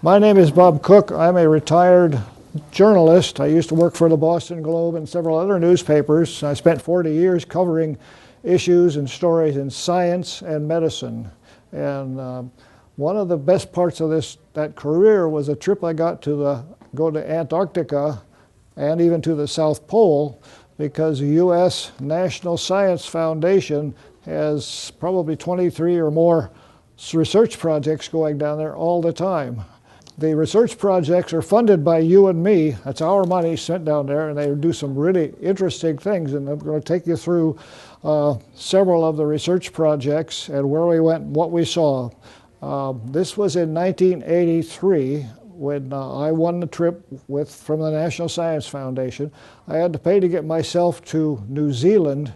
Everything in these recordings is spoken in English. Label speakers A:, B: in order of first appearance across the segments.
A: My name is Bob Cooke. I'm a retired journalist. I used to work for the Boston Globe and several other newspapers. I spent 40 years covering issues and stories in science and medicine. And one of the best parts of that career was a trip I got to go to Antarctica and even to the South Pole, because the U.S. National Science Foundation has probably 23 or more research projects going down there all the time. The research projects are funded by you and me. That's our money sent down there, and they do some really interesting things. And I'm going to take you through several of the research projects and where we went and what we saw. This was in 1983 when I won the trip from the National Science Foundation. I had to pay to get myself to New Zealand,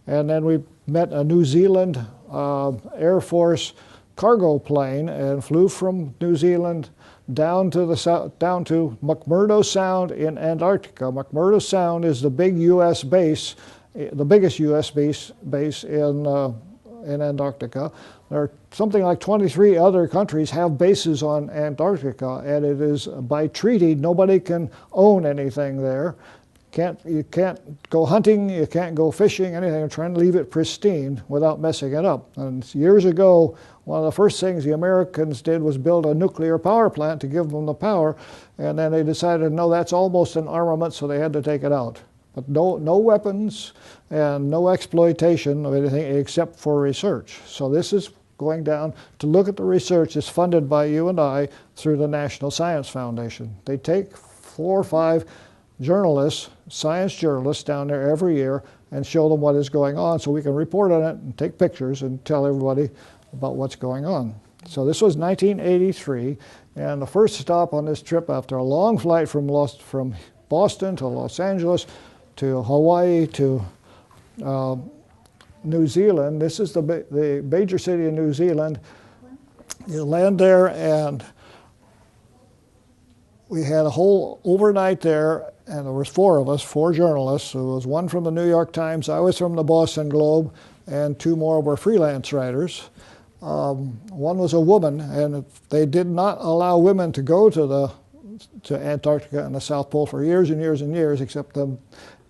A: and then we met a New Zealand Air Force cargo plane and flew from New Zealand down to McMurdo Sound in Antarctica. McMurdo Sound is the big U.S. base, the biggest U.S. base in Antarctica. There are something like 23 other countries have bases on Antarctica, and it is by treaty nobody can own anything there. You can't go hunting, you can't go fishing, anything. I'm trying to leave it pristine without messing it up. And years ago, one of the first things the Americans did was build a nuclear power plant to give them the power, and then they decided, no, that's almost an armament, so they had to take it out. But no weapons and no exploitation of anything except for research. So this is going down to look at the research that's funded by you and I through the National Science Foundation. They take 4 or 5 journalists, science journalists, down there every year and show them what is going on so we can report on it and take pictures and tell everybody about what's going on. So this was 1983, and the first stop on this trip after a long flight from Boston to Los Angeles to Hawaii to New Zealand. This is the major city in New Zealand. You land there, and we had a whole overnight there, and there was 4 of us, 4 journalists. There was one from the New York Times, I was from the Boston Globe, and 2 more were freelance writers. One was a woman, and they did not allow women to go to Antarctica and the South Pole for years and years and years, except in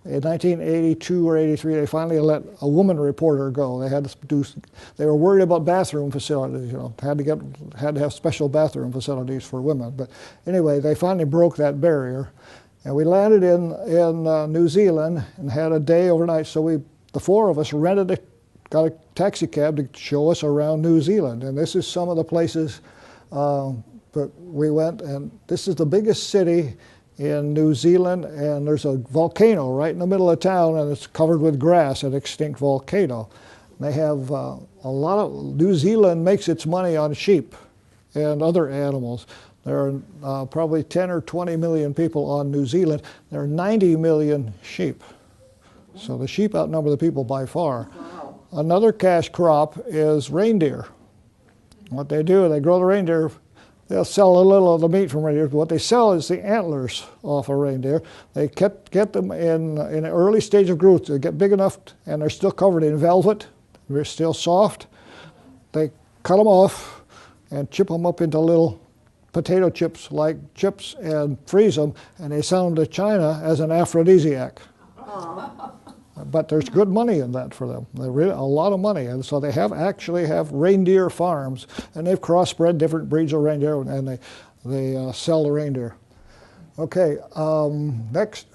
A: 1982 or 83, they finally let a woman reporter go. They were worried about bathroom facilities, had to have special bathroom facilities for women. But anyway, they finally broke that barrier. And we landed in New Zealand and had a day overnight. So the 4 of us got a taxi cab to show us around New Zealand. And this is some of the places that we went. And this is the biggest city in New Zealand, and there's a volcano right in the middle of town, and it's covered with grass, an extinct volcano. They have New Zealand makes its money on sheep and other animals. There are probably 10 or 20 million people on New Zealand. There are 90 million sheep. So the sheep outnumber the people by far. Wow. Another cash crop is reindeer. What they do, they grow the reindeer. They'll sell a little of the meat from reindeer, but what they sell is the antlers off a reindeer. They get them in an early stage of growth. They get big enough, and they're still covered in velvet. They're still soft. They cut them off and chip them up into little potato chips-like chips and freeze them, and they sell them to China as an aphrodisiac. But there's good money in that for them. A lot of money, and so they actually have reindeer farms, and they've crossbred different breeds of reindeer, and they sell the reindeer. Okay, next.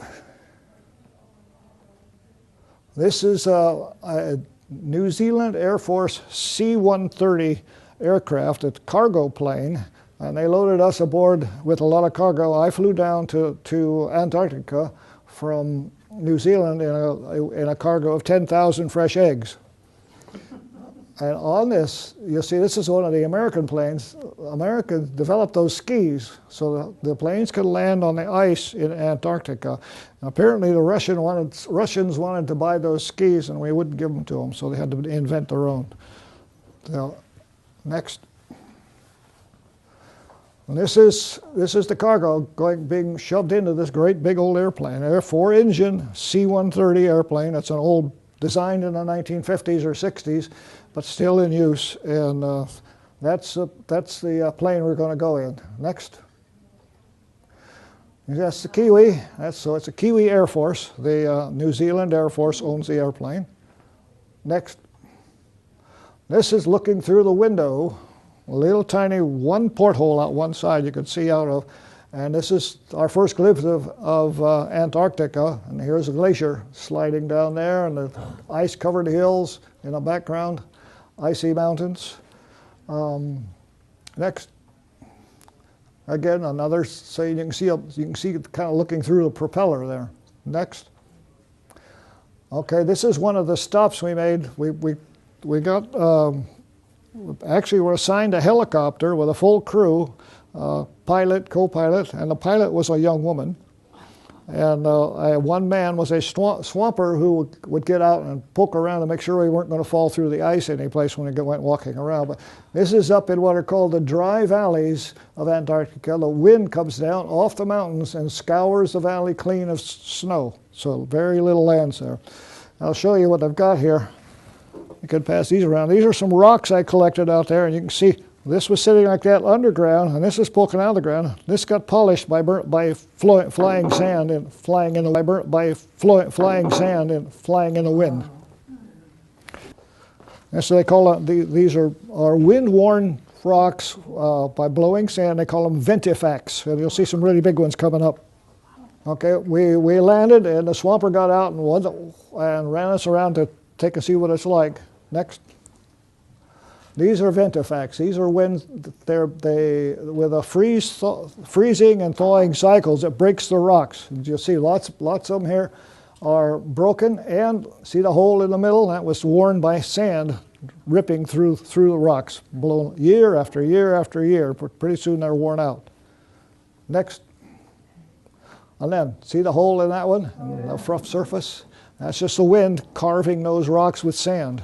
A: This is a New Zealand Air Force C-130 aircraft, a cargo plane, and they loaded us aboard with a lot of cargo. I flew down to Antarctica from New Zealand in a cargo of 10,000 fresh eggs. And on this, you'll see this is one of the American planes. Americans developed those skis so the planes could land on the ice in Antarctica. And apparently the Russians wanted to buy those skis, and we wouldn't give them to them, so they had to invent their own. So, next. And this is the cargo being shoved into this great big old airplane. A 4-engine C-130 airplane. It's an old, designed in the 1950s or 60s, but still in use. And That's the plane we're going to go in. Next. That's the Kiwi. So it's a Kiwi Air Force. The New Zealand Air Force owns the airplane. Next. This is looking through the window, a little tiny one porthole out one side you can see out of. And this is our first glimpse of Antarctica. And here's a glacier sliding down there, and the ice-covered hills in the background, icy mountains. Next. Again, another, so you can see kind of looking through the propeller there. Next. Okay, this is one of the stops we made. We got, actually we're assigned a helicopter with a full crew, pilot, co-pilot, and the pilot was a young woman. And one man was a swamper who would get out and poke around to make sure we weren't going to fall through the ice any place when we went walking around. But this is up in what are called the dry valleys of Antarctica. The wind comes down off the mountains and scours the valley clean of snow. So very little lands there. I'll show you what I've got here. You can pass these around. These are some rocks I collected out there, and you can see this was sitting like that underground, and this is poking out of the ground. This got polished by flying sand and flying in the wind. And so they call these are wind-worn rocks by blowing sand. They call them ventifacts, and you'll see some really big ones coming up. Okay, we landed, and the swamper got out and ran us around to take a see what it's like. Next. These are ventifacts. These are when with a freezing and thawing cycles, it breaks the rocks. And you'll see lots of them here are broken, and see the hole in the middle? That was worn by sand ripping through the rocks, blown year after year after year. Pretty soon they're worn out. Next. And then, see the hole in that one? The rough surface? That's just the wind carving those rocks with sand.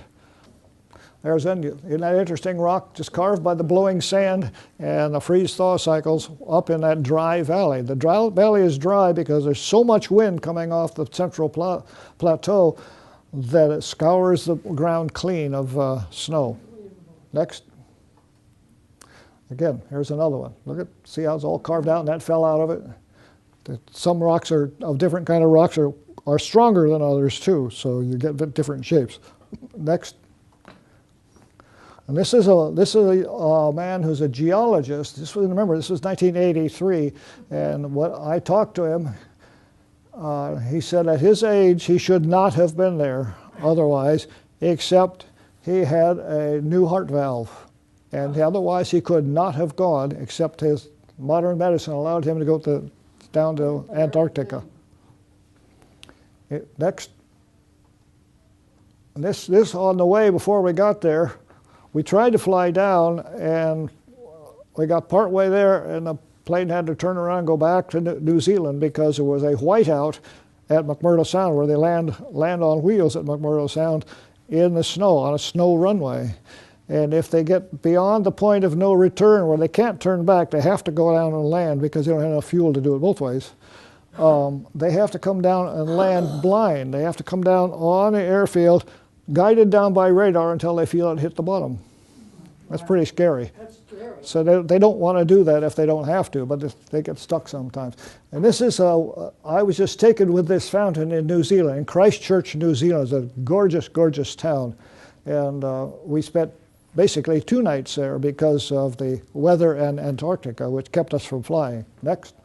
A: There's isn't that interesting rock just carved by the blowing sand and the freeze-thaw cycles up in that dry valley. The dry valley is dry because there's so much wind coming off the central plateau that it scours the ground clean of snow. Next. Again, here's another one. See how it's all carved out and that fell out of it? Some rocks are of different kind of rocks are stronger than others too, so you get different shapes. Next. And this is a man who's a geologist. Remember, this was 1983, and what I talked to him, he said at his age he should not have been there otherwise, except he had a new heart valve, and otherwise he could not have gone, except his modern medicine allowed him to go down to Antarctica. Next. And this on the way before we got there. We tried to fly down, and we got part way there, and the plane had to turn around and go back to New Zealand because there was a whiteout at McMurdo Sound, where they land on wheels at McMurdo Sound in the snow, on a snow runway. And if they get beyond the point of no return, where they can't turn back, they have to go down and land because they don't have enough fuel to do it both ways. They have to come down and land blind. They have to come down on the airfield, guided down by radar until they feel it hit the bottom. That's pretty scary. That's scary. So they don't want to do that if they don't have to, but they get stuck sometimes. And this is, I was just taken with this fountain in New Zealand, in Christchurch, New Zealand. It's a gorgeous, gorgeous town. And we spent basically 2 nights there because of the weather and Antarctica, which kept us from flying. Next.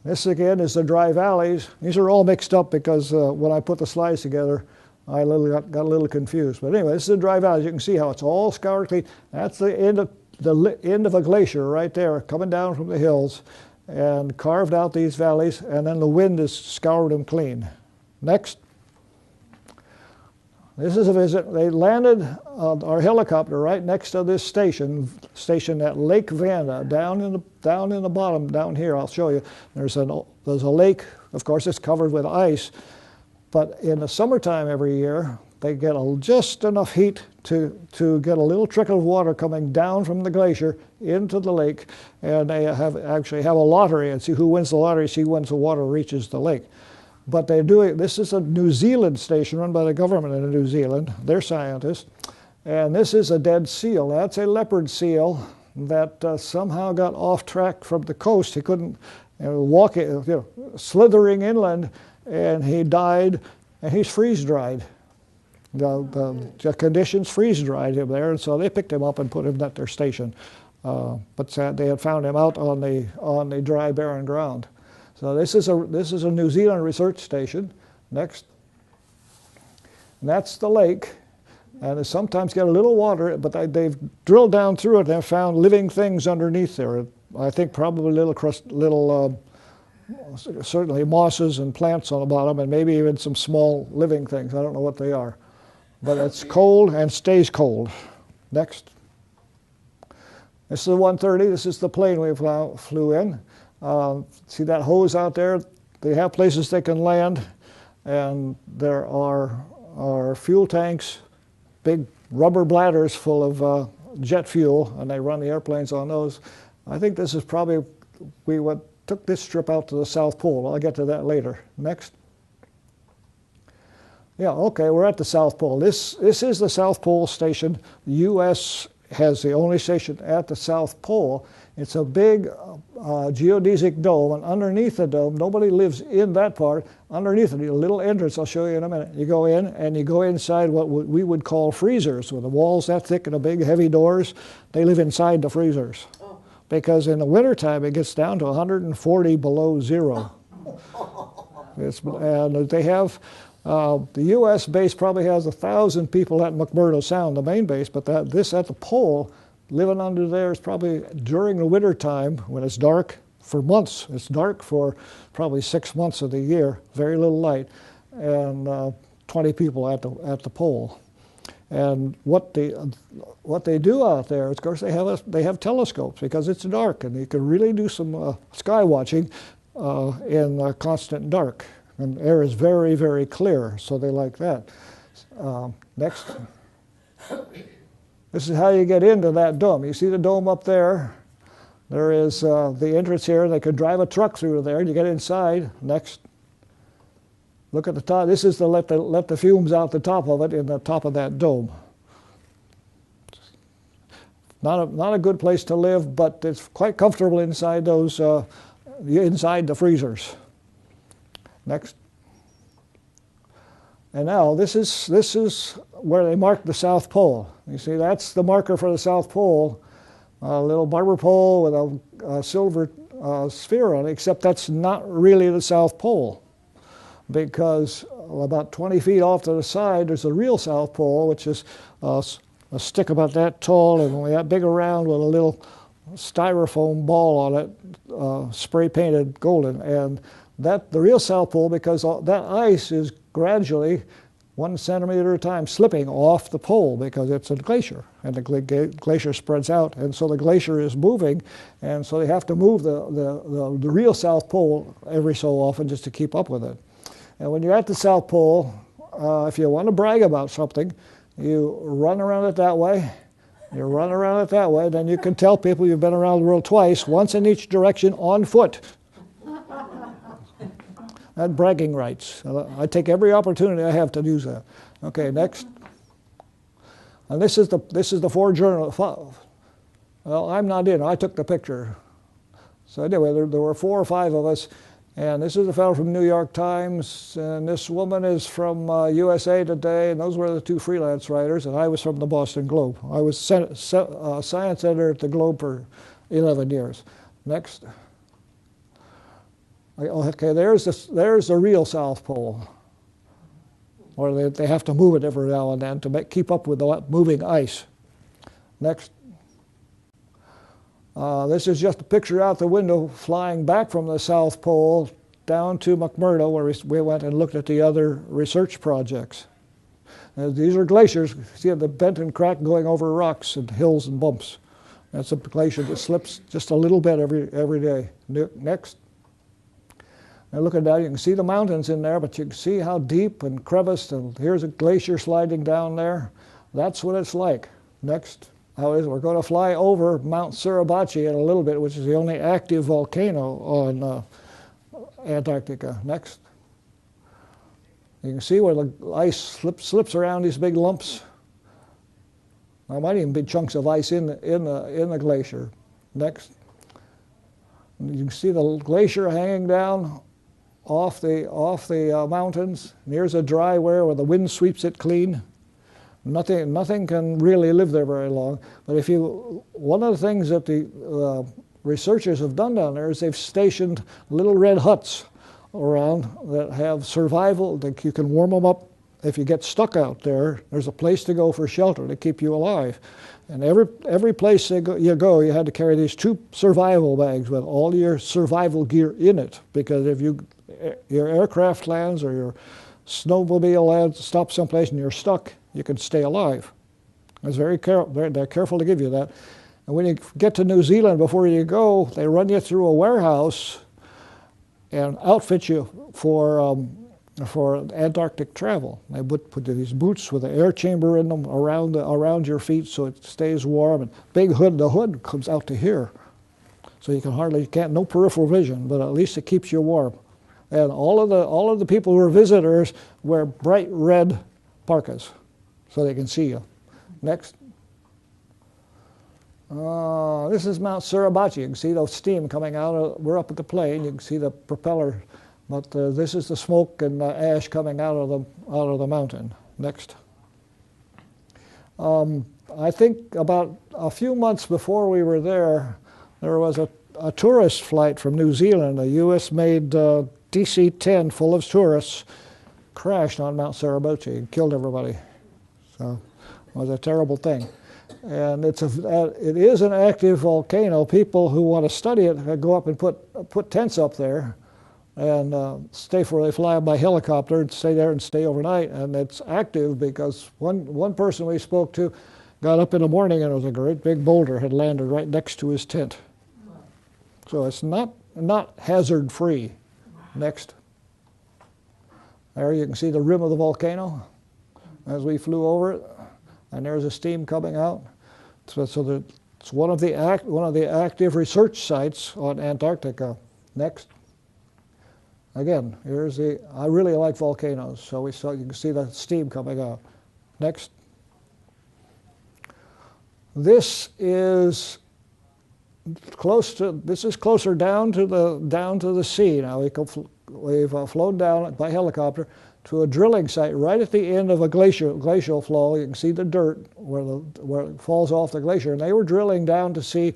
A: This again is the dry valleys. These are all mixed up because when I put the slides together, I got a little confused. But anyway, this is the dry valley. You can see how it's all scoured clean. That's the end of a glacier right there, coming down from the hills, and carved out these valleys, and then the wind has scoured them clean. Next. This is a visit. They landed our helicopter right next to this station at Lake Vanda, down in the bottom, down here. I'll show you. There's a lake. Of course, it's covered with ice. But in the summertime every year, they get just enough heat to get a little trickle of water coming down from the glacier into the lake, and they actually have a lottery and see who wins the lottery, see when the water reaches the lake. But this is a New Zealand station run by the government in New Zealand. They're scientists, And this is a dead seal. That's a leopard seal that somehow got off track from the coast. He couldn't walk it, slithering inland, and he died, and he's freeze-dried. The conditions freeze-dried him there, and so they picked him up and put him at their station. But they had found him out on the dry, barren ground. So this is a New Zealand research station. Next. And that's the lake. And they sometimes get a little water, but they've drilled down through it and found living things underneath there. I think probably certainly mosses and plants on the bottom, and maybe even some small living things. I don't know what they are. But it's cold and stays cold. Next. This is the 130. This is the plane we flew in. See that hose out there? They have places they can land, and there are fuel tanks, big rubber bladders full of jet fuel, and they run the airplanes on those. I think this is probably, took this trip out to the South Pole. I'll get to that later. Next. Yeah, okay, we're at the South Pole. This is the South Pole station. The U.S. has the only station at the South Pole. It's a big geodesic dome, and underneath the dome, nobody lives in that part. Underneath it, a little entrance, I'll show you in a minute. You go in, and you go inside what we would call freezers, with the walls that thick and the big, heavy doors. They live inside the freezers. Oh. Because in the wintertime, it gets down to 140 below zero. And they have... the U.S. base probably has 1,000 people at McMurdo Sound, the main base, but this at the pole, living under there is probably during the winter time when it's dark for months. It's dark for probably 6 months of the year, very little light, and 20 people at the pole. And what they do out there is, of course, they have telescopes because it's dark, and you can really do some sky watching in constant dark. And air is very, very clear, so they like that. Next. This is how you get into that dome. You see the dome up there? There is the entrance here. They could drive a truck through there. You get inside. Next. Look at the top. This is to let the fumes out the top of it in the top of that dome. Not a good place to live, but it's quite comfortable inside those inside the freezers. Next. And now this is where they mark the South Pole. You see, that's the marker for the South Pole, a little barber pole with a silver sphere on it, except that's not really the South Pole, because about 20 feet off to the side there's a real South Pole, which is a stick about that tall and only that big around with a little styrofoam ball on it, spray painted golden. And the real South Pole, because that ice is gradually 1 centimeter at a time slipping off the pole because it's a glacier, and the glacier spreads out, and so the glacier is moving, and so they have to move the real South Pole every so often just to keep up with it. And when you're at the South Pole, if you want to brag about something, you run around it that way, you run around it that way, then you can tell people you've been around the world twice, once in each direction on foot. That's bragging rights. I take every opportunity I have to use that. Okay, next. And this is the 4 journalists. Well, I'm not in. I took the picture. So anyway, there were 4 or 5 of us, and this is a fellow from New York Times, and this woman is from USA Today, and those were the 2 freelance writers, and I was from the Boston Globe. I was science editor at the Globe for 11 years. Next. Okay, there's the real South Pole, or they have to move it every now and then to keep up with the moving ice. Next. This is just a picture out the window flying back from the South Pole down to McMurdo, where we went and looked at the other research projects. These are glaciers. See the bent and crack going over rocks and hills and bumps. That's a glacier that slips just a little bit every day. Next. Now looking down, you can see the mountains in there, but you can see how deep and creviced, and here's a glacier sliding down there. That's what it's like. Next. We're going to fly over Mount Suribachi in a little bit, which is the only active volcano on Antarctica. Next. You can see where the ice slips around these big lumps. There might even be chunks of ice in the glacier. Next. You can see the glacier hanging down off the mountains. And here's a dry where the wind sweeps it clean. Nothing can really live there very long. But one of the things that the researchers have done down there is they've stationed little red huts around that have survival, that you can warm them up. If you get stuck out there, there's a place to go for shelter to keep you alive. And every place you go, you had to carry these 2 survival bags with all your survival gear in it, because if your aircraft lands or your snowmobile lands, stops someplace and you're stuck, you can stay alive. It's they're careful to give you that. And when you get to New Zealand, before you go, they run you through a warehouse and outfit you for Antarctic travel. They put these boots with an air chamber in them around your feet so it stays warm. And big hood, the hood comes out to here. So you can't, no peripheral vision, but at least it keeps you warm. And all of the people who are visitors wear bright red parkas so they can see you. Next. This is Mount Suribachi. You can see the steam coming out. We're up at the plain. You can see the propeller, but this is the smoke and ash coming out of the mountain. Next. I think about a few months before we were there was a tourist flight from New Zealand, a U.S.-made DC-10 full of tourists, crashed on Mount Suribachi and killed everybody. So it was a terrible thing. And it is an active volcano. People who want to study it go up and put tents up there and stay before they fly by helicopter and stay there and stay overnight. And it's active because one person we spoke to got up in the morning and it was a great big boulder had landed right next to his tent. So it's not hazard free. Next. There you can see the rim of the volcano as we flew over it, and there's the steam coming out. So it's one of the active research sites on Antarctica. Next. Again, I really like volcanoes, so you can see the steam coming out. Next. This is closer down to the sea. Now we've flown down by helicopter to a drilling site right at the end of a glacial flow. You can see the dirt where it falls off the glacier, and they were drilling down to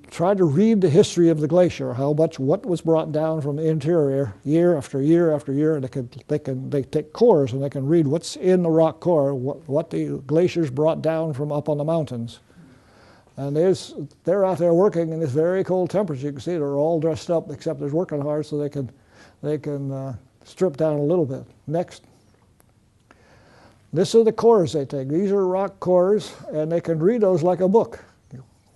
A: try to read the history of the glacier, what was brought down from the interior year after year after year. And they take cores and they can read what's in the rock core, what the glaciers brought down from up on the mountains. And they're out there working in this very cold temperature. You can see they're all dressed up, except they're working hard so they can strip down a little bit. Next. This are the cores they take. These are rock cores, and they can read those like a book.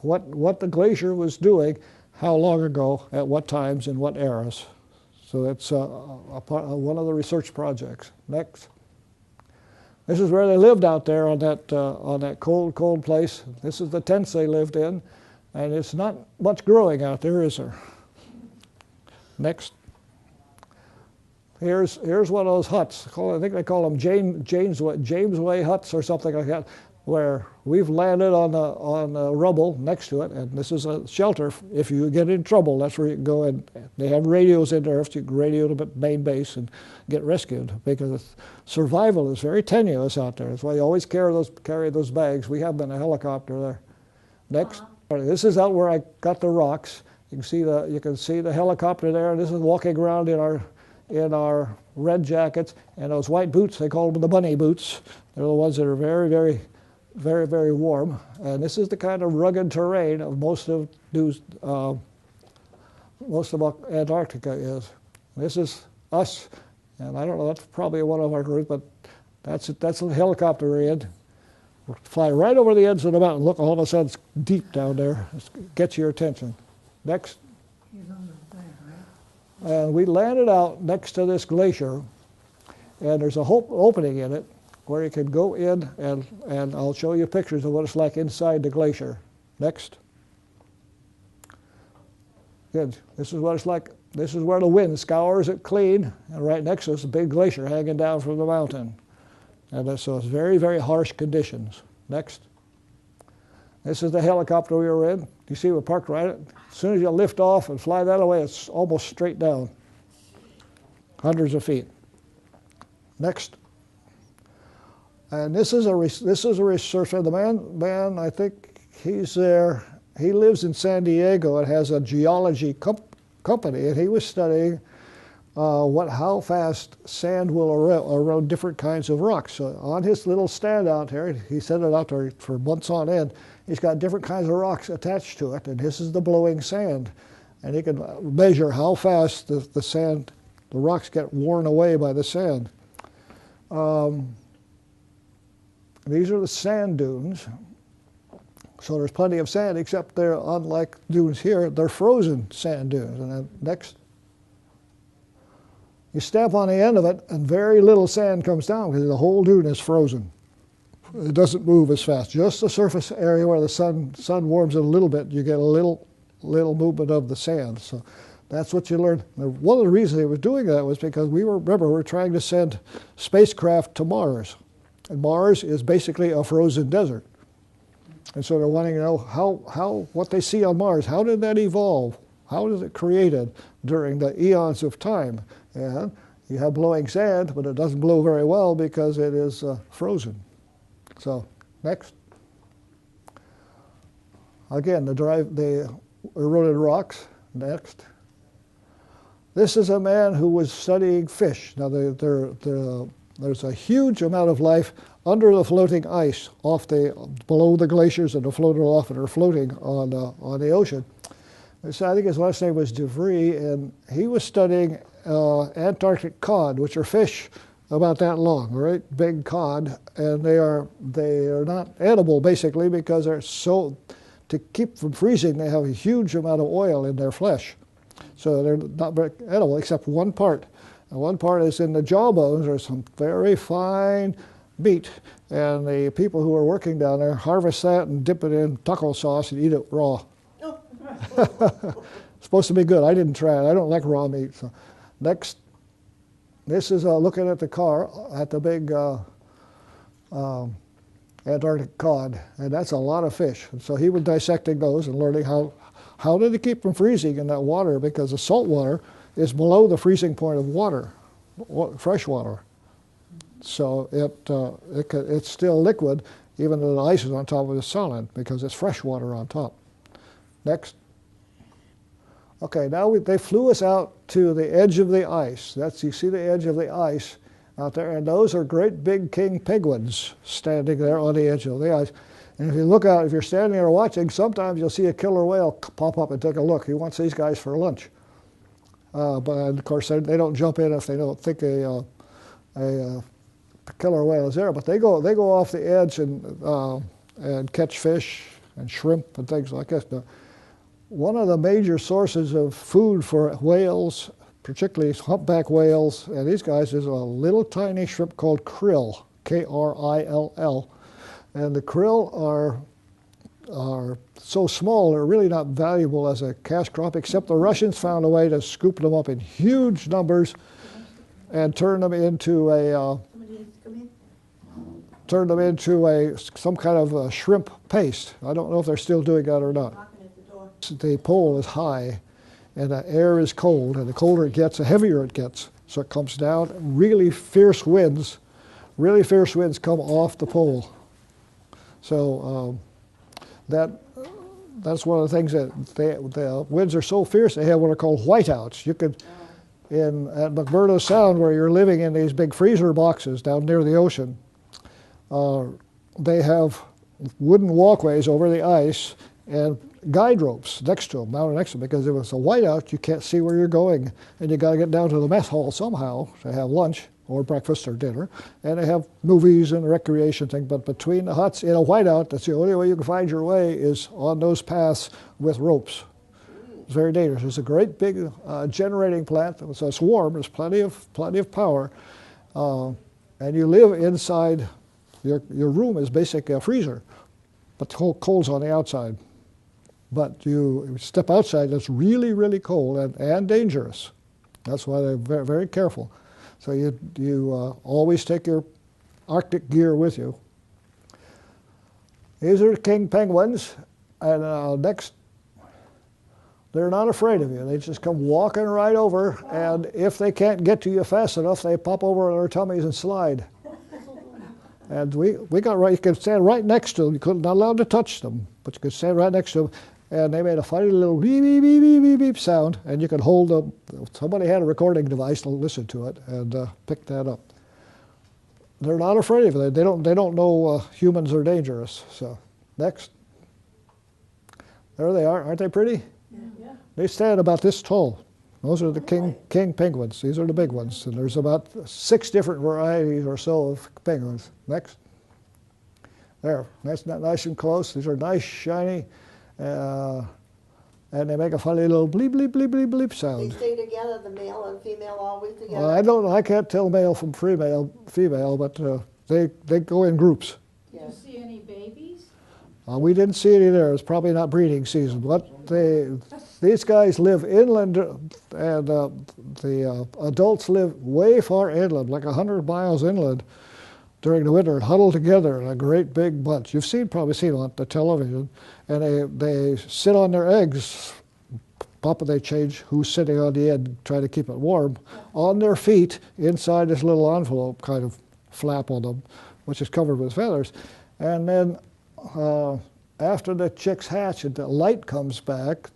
A: What the glacier was doing, how long ago, at what times, in what eras. So that's one of the research projects. Next. This is where they lived out there on that cold place. This is the tents they lived in, and it's not much growing out there, is there? Next. Here's one of those huts. I think they call them Jamesway huts or something like that, where we've landed on the rubble next to it, and this is a shelter. If you get in trouble, that's where you can go, and they have radios in there, so you can radio to the main base and get rescued, because survival is very tenuous out there. That's why you always carry those bags. We have them in a helicopter there. Next. This is out where I got the rocks. You can see the helicopter there. This is walking around in our red jackets, and those white boots, they call them the bunny boots. They're the ones that are very, very, very, very warm. And this is the kind of rugged terrain of most of Antarctica is. This is us, and I don't know, that's probably one of our group, but that's the helicopter we're in. We'll fly right over the edge of the mountain. Look, all of a sudden it's deep down there. It gets your attention. Next. And we landed out next to this glacier, and there's a opening in it where you can go in, and I'll show you pictures of what it's like inside the glacier. Next. Good. This is what it's like. This is where the wind scours it clean, and right next to us is a big glacier hanging down from the mountain. And so it's very, very harsh conditions. Next. This is the helicopter we were in. You see we're parked right. As soon as you lift off and fly that away, it's almost straight down, hundreds of feet. Next. And this is a researcher. The man, I think he's there. He lives in San Diego and has a geology company, and he was studying how fast sand will erode different kinds of rocks. So on his little stand out there, he set it out there for months on end. He's got different kinds of rocks attached to it, and this is the blowing sand. And he can measure how fast the rocks get worn away by the sand. These are the sand dunes. So there's plenty of sand, except they're, unlike dunes here, they're frozen sand dunes. And then next, you step on the end of it, and very little sand comes down because the whole dune is frozen. It doesn't move as fast. Just the surface area where the sun warms it a little bit, you get a little movement of the sand. So that's what you learn. One of the reasons they were doing that was because we were trying to send spacecraft to Mars. And Mars is basically a frozen desert. And so they're wanting to know what they see on Mars, how did that evolve? How was it created during the eons of time? And you have blowing sand, but it doesn't blow very well because it is frozen. So, next. Again, the eroded rocks. Next. This is a man who was studying fish. Now, there's a huge amount of life under the floating ice, below the glaciers that are floated off and are floating on the ocean. So I think his last name was DeVries, and he was studying Antarctic cod, which are fish about that long, right? Big cod, and they are not edible basically because to keep from freezing, they have a huge amount of oil in their flesh, so they're not very edible except one part. And one part is in the jawbones. There's some very fine meat, and the people who are working down there harvest that and dip it in taco sauce and eat it raw. It's supposed to be good. I didn't try it. I don't like raw meat. So, next, this is looking at the car at the big Antarctic cod, and that's a lot of fish. And so he was dissecting those and learning how did they keep from freezing in that water, because the salt water is below the freezing point of water, fresh water. So it's still liquid, even though the ice is on top of it solid, because it's fresh water on top. Next. Okay, now they flew us out to the edge of the ice. You see the edge of the ice out there, and those are great big king penguins standing there on the edge of the ice. And if you look out, if you're standing there watching, sometimes you'll see a killer whale pop up and take a look. He wants these guys for lunch. But of course, they don't jump in if they don't think a killer whale is there. But they go off the edge and catch fish and shrimp and things like this. Now, one of the major sources of food for whales, particularly humpback whales, and these guys, is a little tiny shrimp called krill, K-R-I-L-L. And the krill are so small, they're really not valuable as a cash crop, except the Russians found a way to scoop them up in huge numbers and turn them into some kind of a shrimp paste. I don't know if they're still doing that or not. The pole is high and the air is cold, and the colder it gets, the heavier it gets. So it comes down, really fierce winds come off the pole. So that's one of the things that the winds are so fierce, they have what are called whiteouts. You could, at McMurdo Sound, where you're living in these big freezer boxes down near the ocean, they have wooden walkways over the ice and guide ropes mounted next to them, because if it's a whiteout, you can't see where you're going, and you got to get down to the mess hall somehow to have lunch or breakfast or dinner, and they have movies and recreation things. But between the huts in a whiteout, that's the only way you can find your way is on those paths with ropes. It's very dangerous. It's a great big generating plant, so it's warm. There's plenty of power, and you live inside. Your room is basically a freezer, but the cold's on the outside. But you step outside, it's really, really cold and dangerous. That's why they're very, very careful. So you always take your Arctic gear with you. These are the king penguins. And next, they're not afraid of you. They just come walking right over, and if they can't get to you fast enough, they pop over on their tummies and slide. And we got right, you could stand right next to them. You couldn't, not allowed to touch them, but you could stand right next to them, and they made a funny little beep, beep, beep, beep, beep, beep sound, and you could hold them. Somebody had a recording device to listen to it and pick that up. They're not afraid of it. They don't know humans are dangerous. So, next. There they are. Aren't they pretty? Yeah. They stand about this tall. Those are the king penguins. These are the big ones. And there's about 6 different varieties or so of penguins. Next. There. That's not nice and close. These are nice, shiny, and they make a funny little bleep, bleep, bleep, bleep, bleep sound.
B: They stay together, the male and female always together?
A: I can't tell male from female, but they go in groups.
C: Did you see any babies?
A: We didn't see any there. It's probably not breeding season. But these guys live inland, and the adults live way far inland, like 100 miles inland during the winter, and huddle together in a great big bunch. You've probably seen them on the television. And they sit on their eggs. They change who's sitting on the end, trying to keep it warm, on their feet inside this little envelope kind of flap on them, which is covered with feathers. And then after the chicks hatch and the light comes back,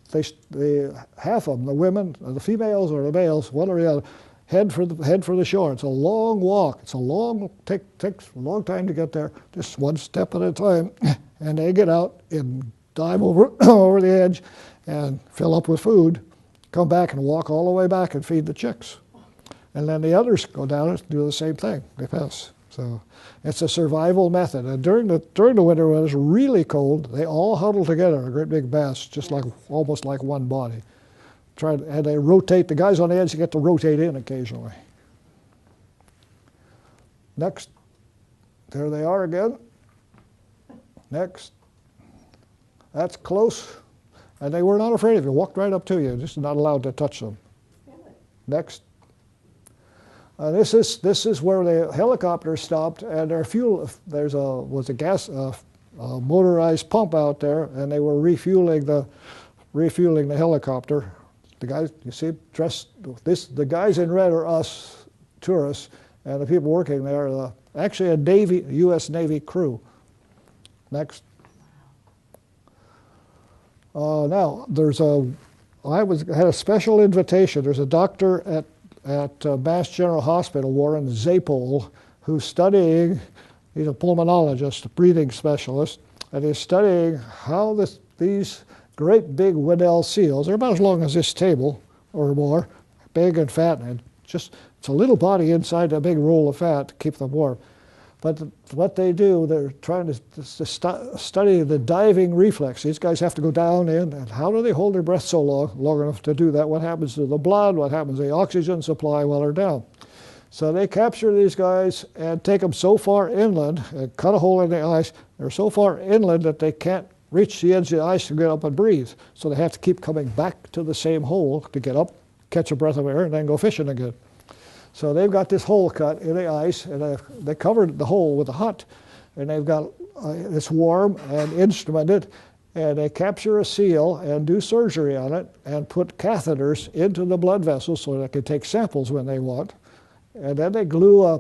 A: half of them, the women, the females or the males, one or the other, head for the shore. It's a long walk. Takes a long time to get there, just one step at a time. And they get out and dive over over the edge and fill up with food, come back and walk all the way back and feed the chicks. And then the others go down and do the same thing. They pass. So it's a survival method. And during the winter when it's really cold, they all huddle together in a great big mass, just like almost like one body. And they rotate. The guys on the edge get to rotate in occasionally. Next. There they are again. Next. That's close. And they were not afraid of you. Walked right up to you. Just not allowed to touch them. Really? Next. This is where the helicopter stopped, and their fuel. Was a gas motorized pump out there, and they were refueling the helicopter. The guys, you see, the guys in red are us tourists, and the people working there are actually a U.S. Navy crew. Next. Now I had a special invitation. There's a doctor at Mass General Hospital, Warren Zapol, who's studying. He's a pulmonologist, a breathing specialist, and he's studying how these great big Weddell seals, they're about as long as this table or more, big and fat, and it's a little body inside a big roll of fat to keep them warm. But what they do, they're trying to study the diving reflex. These guys have to go down in, and how do they hold their breath so long enough to do that? What happens to the blood? What happens to the oxygen supply while they're down? So they capture these guys and take them so far inland and cut a hole in the ice. They're so far inland that they can't reach the edge of the ice to get up and breathe. So they have to keep coming back to the same hole to get up, catch a breath of air, and then go fishing again. So they've got this hole cut in the ice, and they covered the hole with a hut, and they've got it's warm and instrumented, and they capture a seal and do surgery on it and put catheters into the blood vessels so they can take samples when they want, and then they glue a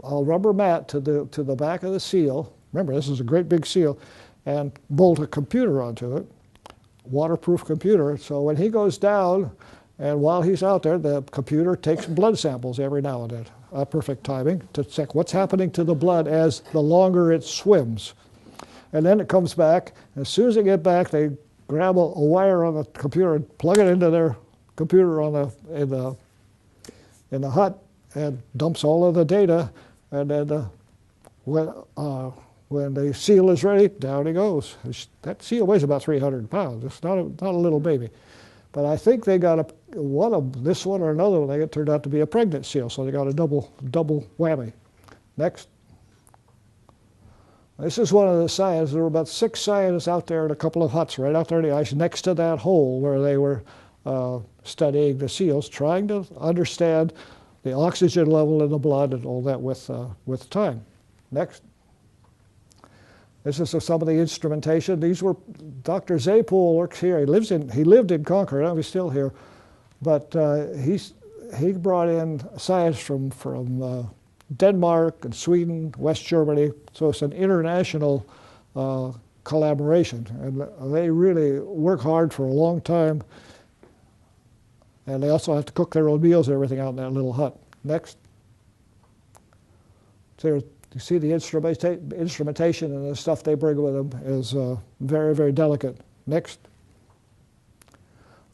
A: rubber mat to the back of the seal. Remember, this is a great big seal, and bolt a computer onto it, waterproof computer. So when he goes down, and while he's out there, the computer takes blood samples every now and then, perfect timing, to check what's happening to the blood as the longer it swims. And then it comes back. As soon as they get back, they grab a wire on the computer and plug it into their computer in the hut, and dumps all of the data. And then when the seal is ready, down he goes. That seal weighs about 300 pounds. It's not a little baby. But I think they got this one or another one, it turned out to be a pregnant seal, so they got a double whammy. Next. This is one of the scientists. There were about 6 scientists out there in a couple of huts right out there in the ice next to that hole where they were studying the seals, trying to understand the oxygen level in the blood and all that with time. Next. This is some of the instrumentation. These were, Dr. Zaypool works here. He lived in Concord. Now he's still here. But he brought in science from Denmark and Sweden, West Germany. So it's an international collaboration. And they really work hard for a long time. And they also have to cook their own meals and everything out in that little hut. Next. So you see the instrumentation and the stuff they bring with them is very, very delicate. Next.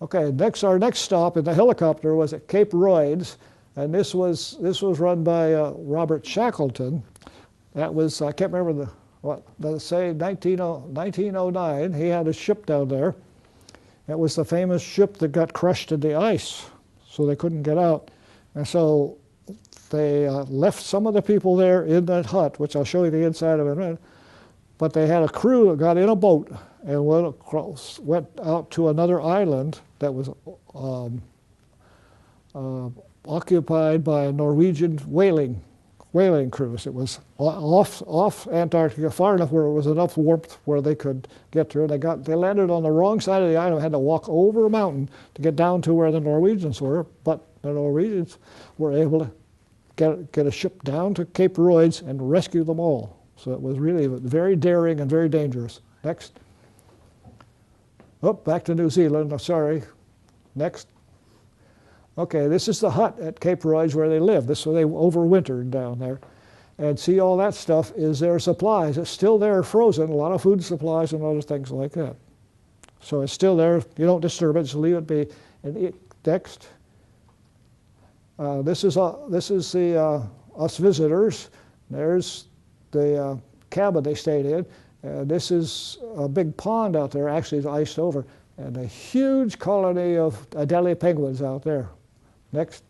A: Okay, our next stop in the helicopter was at Cape Royds, and this was run by Robert Shackleton. That was, I can't remember let's say 1909. He had a ship down there. It was the famous ship that got crushed in the ice, so they couldn't get out. And so they left some of the people there in that hut, which I'll show you the inside of in a minute. But they had a crew that got in a boat and went out to another island that was occupied by a Norwegian whaling cruise. It was off Antarctica, far enough where it was enough warmth where they could get through. They landed on the wrong side of the island, had to walk over a mountain to get down to where the Norwegians were, but the Norwegians were able to get a ship down to Cape Royds and rescue them all. So it was really very daring and very dangerous. Next. Oh, back to New Zealand, I'm sorry. Next. Okay, this is the hut at Cape Royds where they lived. This is where they overwintered down there. And see, all that stuff is their supplies. It's still there frozen, a lot of food supplies and other things like that. So it's still there. You don't disturb it, just leave it be. And next. This is the us visitors. There's the cabin they stayed in. This is a big pond out there, actually it's iced over, and a huge colony of Adelie penguins out there. Next.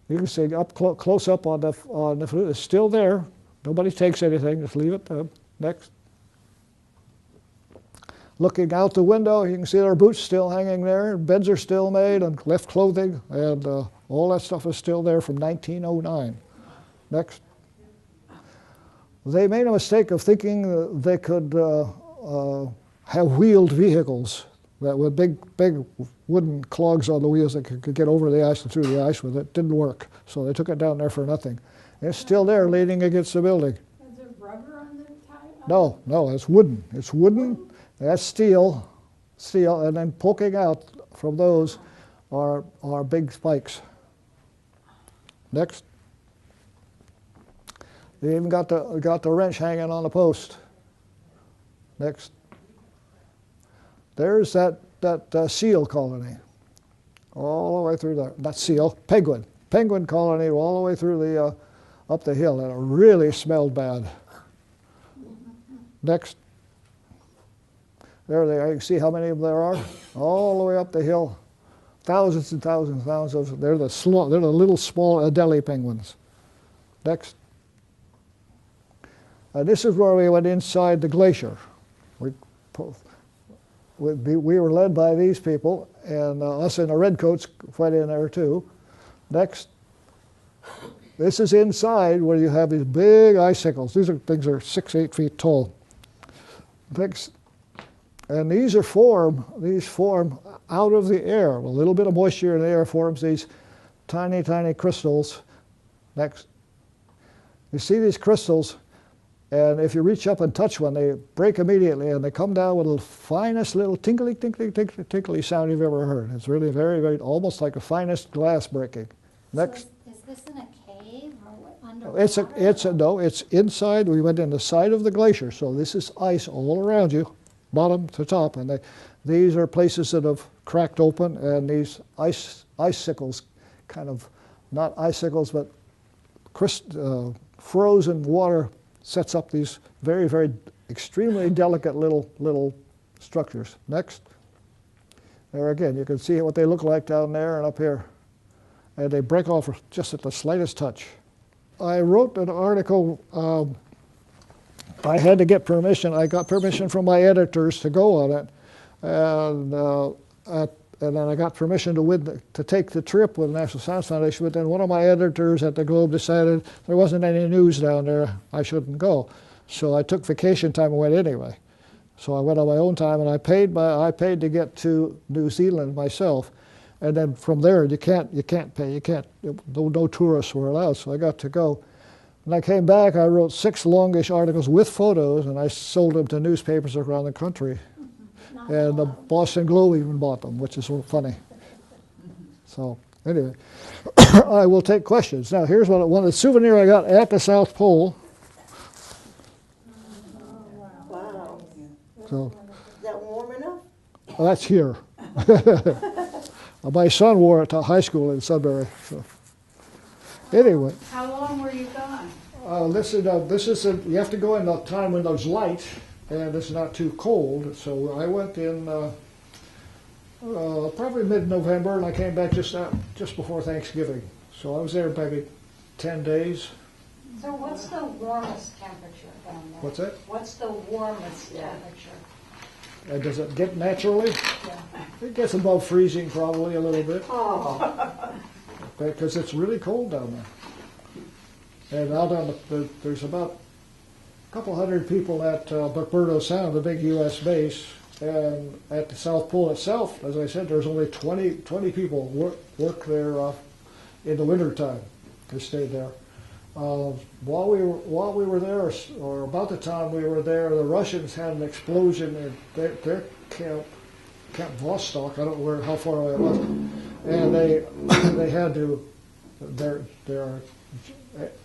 A: You can see up close up on the food. It's still there. Nobody takes anything. Just leave it there. Next. Looking out the window, you can see their boots still hanging there. Beds are still made and left clothing, and all that stuff is still there from 1909. Next. They made a mistake of thinking they could have wheeled vehicles that with big wooden clogs on the wheels that could get over the ice and through the ice with it. Didn't work, so they took it down there for nothing. And it's still there leaning against the building.
C: Is there rubber on the tie?
A: No, it's wooden. It's wooden. That's steel, and then poking out from those are big spikes. Next. They even got the wrench hanging on the post. Next. There's that seal colony, all the way through there. Not seal, penguin colony, all the way through the up the hill, and it really smelled bad. Next. There they are. You can see how many of them there are, all the way up the hill. Thousands and thousands and thousands of. They're the little small Adelie penguins. Next. This is where we went inside the glacier. We were led by these people, and us in the redcoats went in there too. Next. This is inside where you have these big icicles. These things are 6-8 feet tall. Next. And these form out of the air. A little bit of moisture in the air forms these tiny, tiny crystals. Next. You see these crystals, and if you reach up and touch one, they break immediately, and they come down with the finest little tinkly, tinkly, tinkly, tinkly sound you've ever heard. It's really very, very, almost like the finest glass breaking. Next.
D: So is this in a cave or underwater?
A: No, it's inside. We went in the side of the glacier, so this is ice all around you, bottom to top, and these are places that have cracked open, and these icicles, kind of not icicles, but frozen water sets up these very, very extremely delicate little structures. Next. There again, you can see what they look like down there and up here, and they break off just at the slightest touch. I wrote an article. I had to get permission. I got permission from my editors to go on it, and then I got permission to take the trip with the National Science Foundation. But then one of my editors at the Globe decided there wasn't any news down there. I shouldn't go. So I took vacation time and went anyway. So I went on my own time, and I paid to get to New Zealand myself. And then from there, you can't pay. No tourists were allowed, so I got to go. When I came back, I wrote 6 longish articles with photos, and I sold them to newspapers around the country. And the Boston Globe even bought them, which is sort of funny. So anyway, I will take questions. Now, here's one of the souvenir I got at the South Pole.
B: Wow.
A: So
B: Is that warm enough?
A: that's here. My son wore it to high school in Sudbury. So. Anyway.
C: How long were you gone?
A: This is you have to go in the time when there's light and it's not too cold. So I went in probably mid-November, and I came back just before Thanksgiving. So I was there maybe 10 days.
D: So what's the warmest temperature down there?
A: What's that?
D: What's the warmest temperature?
A: Does it get naturally?
D: Yeah.
A: It gets above freezing probably a little bit.
B: Oh.
A: Because it's really cold down there. And out on there's about a couple hundred people at McMurdo Sound, the big U.S. base, and at the South Pole itself, as I said, there's only 20 people work there in the wintertime. They stayed there. While we were there, or about the time we were there, the Russians had an explosion in their Camp Vostok. I don't know how far away it was, and they had to their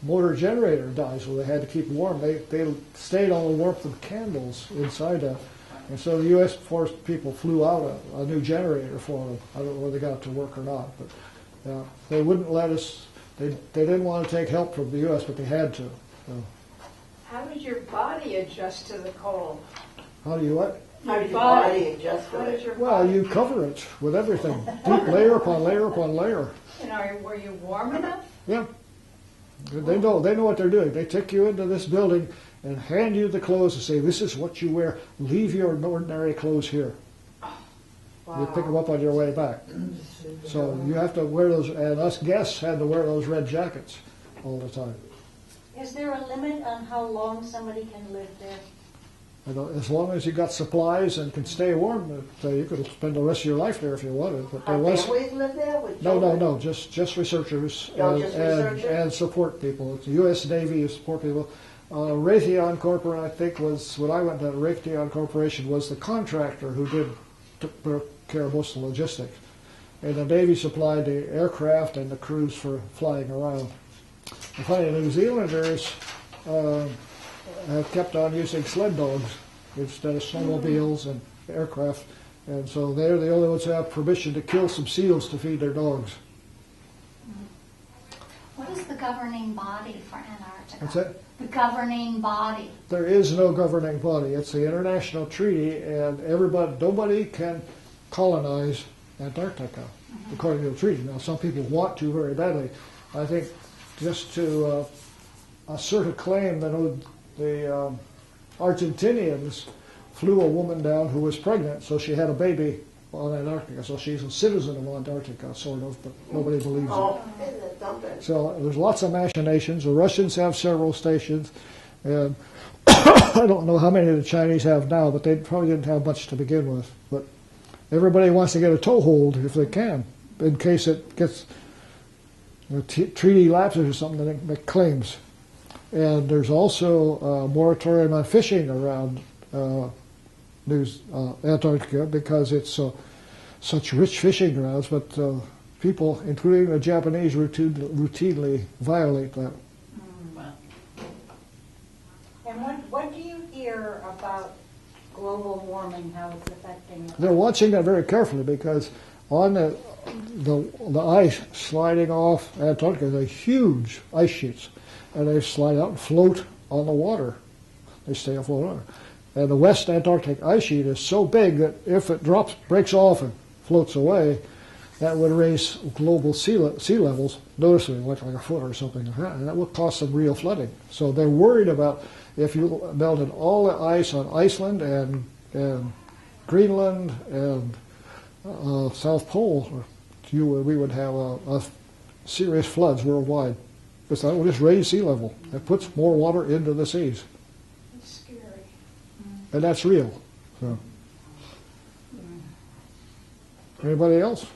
A: motor generator died, so they had to keep warm. They stayed on the warmth of candles inside that, and so the U.S. Force people flew out a new generator for them. I don't know whether they got it to work or not, but they wouldn't let us. They didn't want to take help from the U.S., but they had to. So.
C: How did your body adjust to the cold?
A: How do you what?
B: How did your body adjust to
C: How
B: it?
C: did your
A: Well,
C: body?
A: you cover it with everything, deep layer upon layer upon layer.
C: And were you warm enough?
A: Yeah, they know what they're doing. They take you into this building and hand you the clothes and say, "This is what you wear. Leave your ordinary clothes here." You pick them up on your way back. So you have to wear those, and us guests had to wear those red jackets all the time.
D: Is there a limit on how long somebody can live there?
A: And as long as you got supplies and can stay warm, you could spend the rest of your life there if you wanted. But there
B: Our
A: was
B: families live there with
A: no,
B: children?
A: just researchers,
B: Oh, just researchers?
A: and support people. It's the U.S. Navy support people. Raytheon Corporation, I think, was when I went to Raytheon Corporation was the contractor who took care of most of the logistics, and the Navy supplied the aircraft and the crews for flying around. And funny, New Zealanders have kept on using sled dogs instead of snowmobiles and aircraft, and so they're the only ones who have permission to kill some seals to feed their dogs.
D: What is the governing body for Antarctica?
A: What's that?
D: The governing body.
A: There is no governing body. It's the international treaty, and nobody can colonize Antarctica according to the treaty. Now, some people want to very badly. I think just to assert a claim that the Argentinians flew a woman down who was pregnant, so she had a baby on Antarctica. So she's a citizen of Antarctica, sort of, but nobody believes it.
B: Oh, isn't it something?
A: So there's lots of machinations. The Russians have several stations, and I don't know how many the Chinese have now, but they probably didn't have much to begin with. But everybody wants to get a toehold if they can, in case it gets treaty lapses or something, then it make claims. And there's also a moratorium on fishing around Antarctica because it's such rich fishing grounds, but people, including the Japanese, routinely violate that.
D: And what do you hear about global warming, how it's affecting it?
A: They're watching that very carefully because on the ice sliding off Antarctica, they're huge ice sheets, and they slide out and float on the water. They stay afloat on it. And the West Antarctic ice sheet is so big that if it breaks off and floats away, that would raise global sea levels noticeably, like a foot or something like that, and that would cause some real flooding. So they're worried about if you melted all the ice on Iceland and Greenland and South Pole, we would have serious floods worldwide. Because that would just raise sea level. It puts more water into the seas. And that's real. So. Anybody else?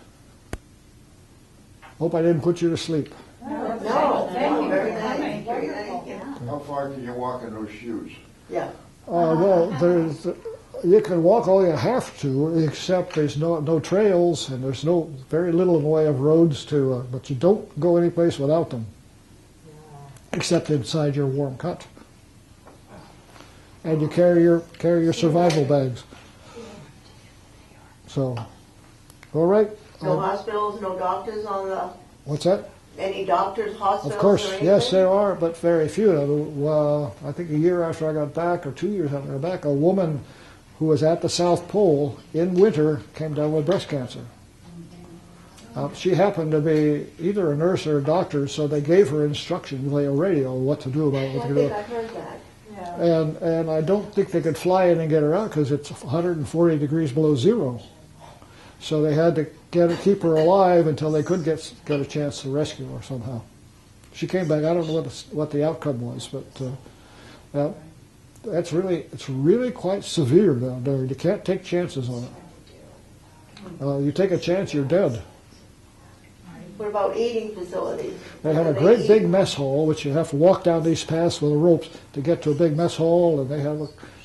A: Hope I didn't put you to sleep.
B: No,
C: Thank you
B: very
C: for
B: nice,
C: coming.
B: very nice, yeah.
E: How far can you walk in those shoes?
B: Yeah.
A: Well, you can walk all you have to, except there's no trails and there's very little in the way of roads to. But you don't go any place without them, except inside your warm hut. And you carry your survival bags. So, all right.
B: No hospitals, no doctors on the,
A: What's that?
B: any doctors, hospitals
A: Of course,
B: or anything?
A: yes, there are, but very few. I think a year after I got back, or 2 years after I got back, a woman who was at the South Pole in winter came down with breast cancer. She happened to be either a nurse or a doctor, so they gave her instructions via radio what to do about it.
B: I
A: What to
B: think
A: do.
B: I've heard that.
A: And I don't think they could fly in and get her out because it's 140 degrees below zero. So they had to keep her alive until they could get a chance to rescue her somehow. She came back. I don't know what the outcome was, but it's really quite severe down there. You can't take chances on it. You take a chance, you're dead.
B: What about eating facilities?
A: They have a
B: Do
A: great
B: eat?
A: big mess hall, which you have to walk down these paths with the ropes to get to a big mess hall, and they have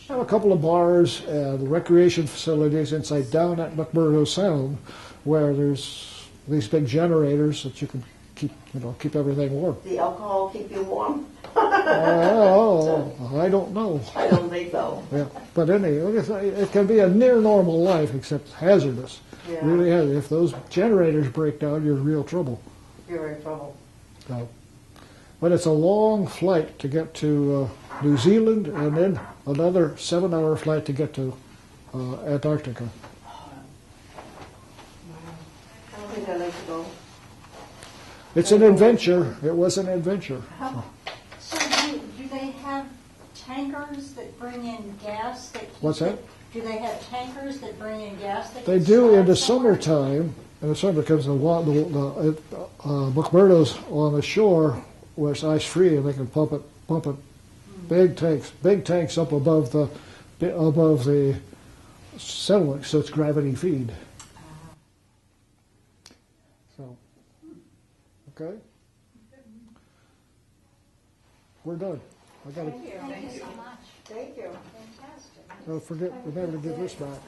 A: a couple of bars and recreation facilities inside down at McMurdo Sound, where there's these big generators that you can keep everything warm.
B: The alcohol keep you warm?
A: I don't know.
B: I don't think so.
A: Yeah, but anyway, it can be a near normal life, except hazardous.
B: Yeah.
A: Really hazardous. If those generators break down, you're in real trouble.
B: You're in trouble.
A: So, but it's a long flight to get to New Zealand, and then another 7-hour flight to get to Antarctica.
B: I don't think I'd like to go.
A: It's an adventure. It was an adventure.
D: So do they have tankers that bring in gas?
A: What's that?
D: Do they have tankers that bring in gas? That
A: They
D: can
A: do in
D: store
A: the
D: somewhere?
A: summertime. In the summer, because McMurdo's on the shore where it's ice free, and they can pump it. Big tanks up above the settlement, so it's gravity feed. So, okay, we're done. I got to.
D: Thank you so much.
B: Thank you.
D: Fantastic.
A: Remember to give this back.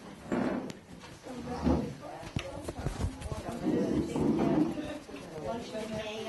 B: Lunch with me.